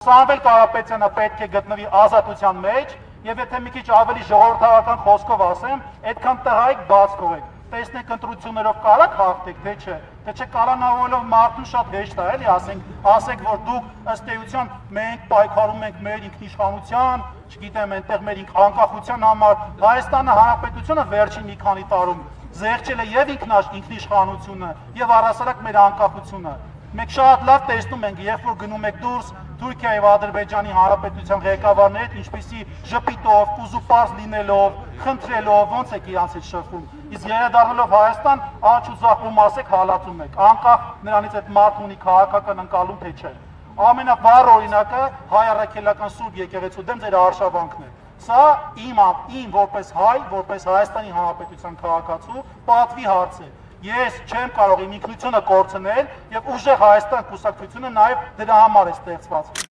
Սամվել Կարապետյանը պետք է գտնվի ազատության մեջ, եւ եթե մի քիչ ավելի ժողովրդական խոսքով ասեմ, այդքան տղայք բաց թողեք։ Տեսնեք ընտրություններով կարաք հաղթեք, թե չէ կալանավորելով մարդուն շատ հեշտ է, էլի ասենք, որ դուք ըստ էության մենք պայքարում ենք մեր ինքնիշխանության, չգիտեմ, այնտեղ մեր անկախության համար, Հայաստանը Հանրապետությունը վերջին մի քանի տարում զեղչել է եւ ինքնիշխանությունը եւ առհասարակ մեր անկախությունը։ Մենք շատ լավ տեսնում ենք, երբ որ գնում եք դուրս Թուրքիայի եւ Ադրբեջանի Հանրապետության ղեկավարներ, ինչպիսի ժպիտով, կուզուպարզ լինելով, խնդրելով, ոնց եք իրանց հետ շփվում։ Իսկ երադառնալով Հայաստան, աչ ու ձախ ու մասեք հալածում եք, անկախ նրանից այդ մարդը ունի քաղաքական ընկալում թե չէ։ Ամենավառ օրինակը հայ առաքելական Սուրբ եկեղեցու դեմ ձեր արշավանքն է։ Սա իմ որպես հայ, որպես Հայաստանի Հանրապետության քաղաքացու պատվի հարց է։ Ես չեմ կարող իմ ինքնությունը կորցնել եւ ուժեղ Հայաստան կուսակցությունը նաեւ դրա համար է ստեղծված։